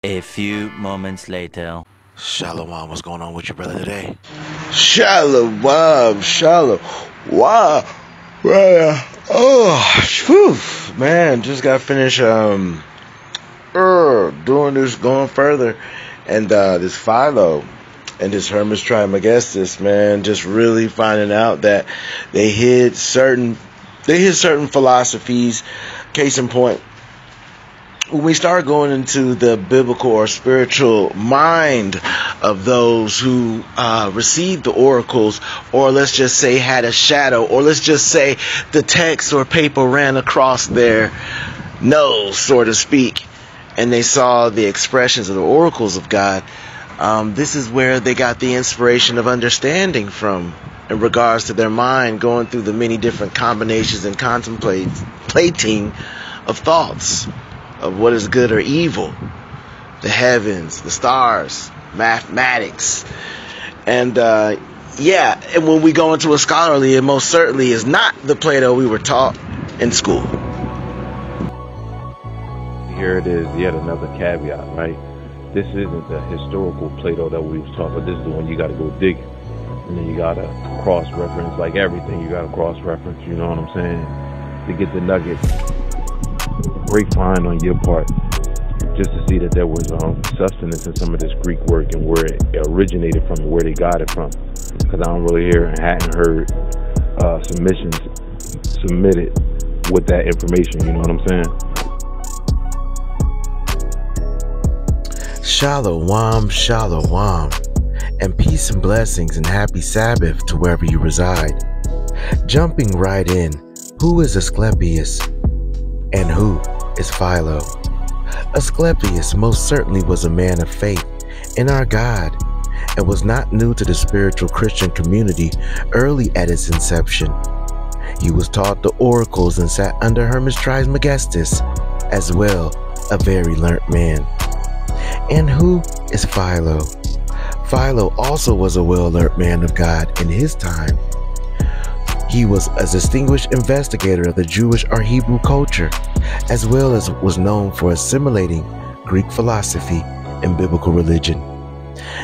A few moments later. Shalom, what's going on with your brother today? Shalom, shalom, wow, brother. Oh, whew, man, just got finished doing this, going further, and this Philo and this Hermes Trismegistus, man, just really finding out that they hid certain philosophies. Case in point, when we start going into the biblical or spiritual mind of those who received the oracles, or let's just say had a shadow, or let's just say the text or paper ran across their nose, so to speak, and they saw the expressions of the oracles of God, this is where they got the inspiration of understanding from in regards to their mind going through the many different combinations and contemplating of thoughts of what is good or evil, the heavens, the stars, mathematics, and and when we go into a scholarly, it most certainly is not the Plato we were taught in school. Here it is, yet another caveat, right? This isn't the historical Plato that we was talking about. This is the one you got to go dig, and then you got to cross-reference, like everything. You got to cross-reference, you know what I'm saying, to get the nuggets. Great find on your part, just to see that there was substance in some of this Greek work and where it originated from and where they got it from. Because I don't really hear and hadn't heard submissions submitted with that information, you know what I'm saying? Shalom, shalom, and peace and blessings and happy Sabbath to wherever you reside. Jumping right in, who is Asclepius and who is Philo? Asclepius most certainly was a man of faith in our God and was not new to the spiritual Christian community early at its inception. He was taught the oracles and sat under Hermes Trismegistus, as well, a very learnt man. And who is Philo? Philo also was a well-learnt man of God in his time. He was a distinguished investigator of the Jewish or Hebrew culture, as well as was known for assimilating Greek philosophy and biblical religion.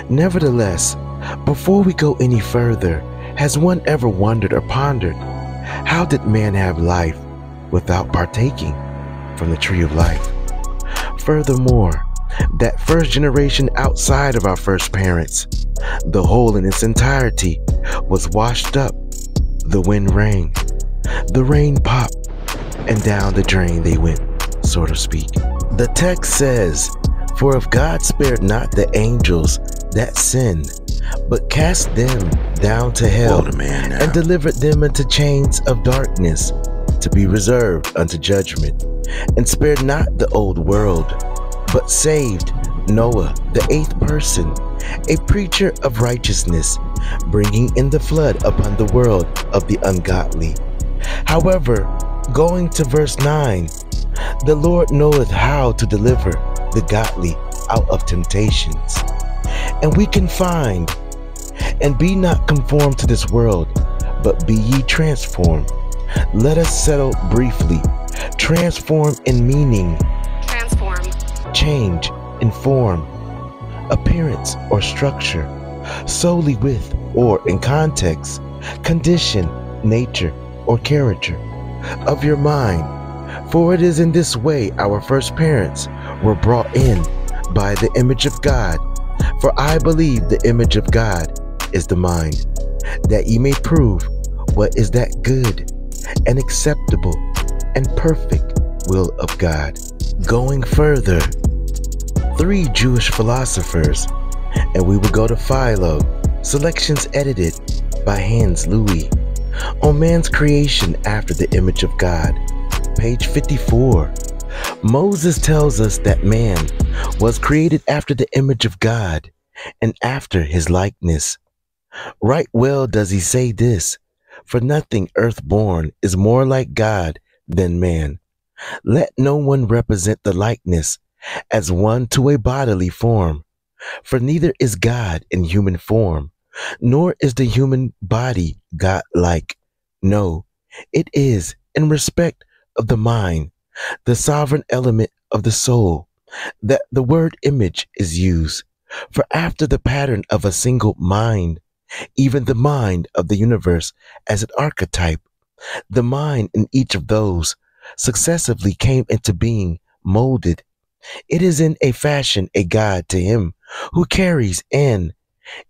Nevertheless, before we go any further, has one ever wondered or pondered, how did man have life without partaking from the tree of life? Furthermore, that first generation outside of our first parents, the whole in its entirety, was washed up. The wind rang, the rain popped, and down the drain they went, so to speak. The text says, "For if God spared not the angels that sinned, but cast them down to hell, and delivered them into chains of darkness, to be reserved unto judgment, and spared not the old world, but saved Noah, the 8th person, a preacher of righteousness, bringing in the flood upon the world of the ungodly." However, going to verse 9, "The Lord knoweth how to deliver the godly out of temptations. And we can find, and be not conformed to this world, but be ye transformed." Let us settle briefly. Transform in meaning. Transform. Change in form, appearance or structure, solely with or in context, condition, nature, or character of your mind. For it is in this way our first parents were brought in by the image of God. For I believe the image of God is the mind, that ye may prove what is that good and acceptable and perfect will of God. Going further, 3 Jewish philosophers, and we will go to Philo, selections edited by Hans Louis, on man's creation after the image of God, page 54. Moses tells us that man was created after the image of God and after his likeness. Right well does he say this, for nothing earthborn is more like God than man. Let no one represent the likeness as one to a bodily form, for neither is God in human form, nor is the human body God-like. No, it is in respect of the mind, the sovereign element of the soul, that the word image is used, for after the pattern of a single mind, even the mind of the universe as an archetype, the mind in each of those successively came into being, molded. It is in a fashion a God to him who carries and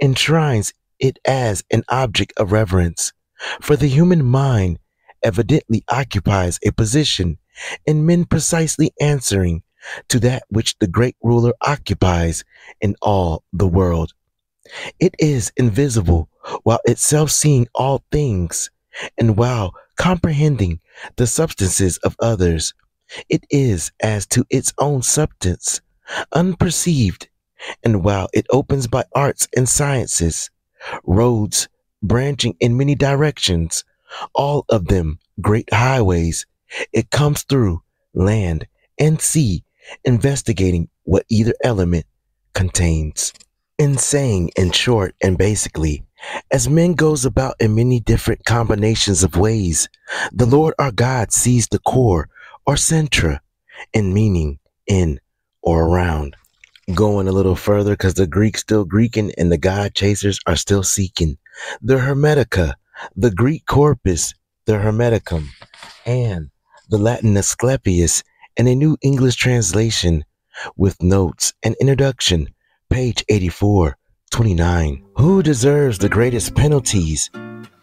enshrines it as an object of reverence. For the human mind evidently occupies a position in men precisely answering to that which the great ruler occupies in all the world. It is invisible while itself seeing all things, and while comprehending the substances of others. It is as to its own substance, unperceived, and while it opens by arts and sciences, roads branching in many directions, all of them great highways, it comes through land and sea, investigating what either element contains. In saying, in short and basically, as man goes about in many different combinations of ways, the Lord our God sees the core or centra in meaning in or around. Going a little further, because the Greek's still Greeking and the God chasers are still seeking. The Hermetica, the Greek corpus, the Hermeticum, and the Latin Asclepius, and a New English translation with notes and introduction, page 84, 29. Who deserves the greatest penalties?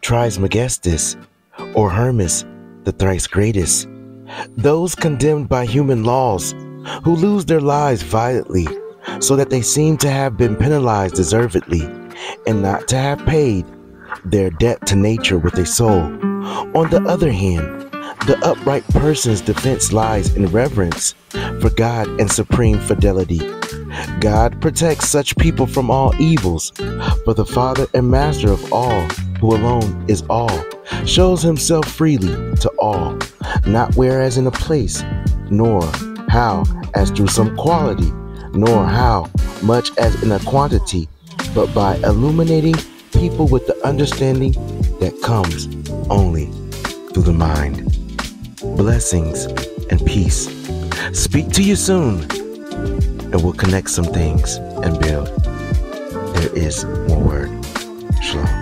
Trismegistus, or Hermes, the thrice greatest. Those condemned by human laws, who lose their lives violently, so that they seem to have been penalized deservedly, and not to have paid their debt to nature with a soul. On the other hand, the upright person's defense lies in reverence for God and supreme fidelity. God protects such people from all evils, for the Father and Master of all, who alone is all, shows himself freely to all, not whereas in a place, nor how as through some quality, nor how much as in a quantity, but by illuminating people with the understanding that comes only through the mind. Blessings and peace. Speak to you soon, and we'll connect some things and build. There is more word. Shalom.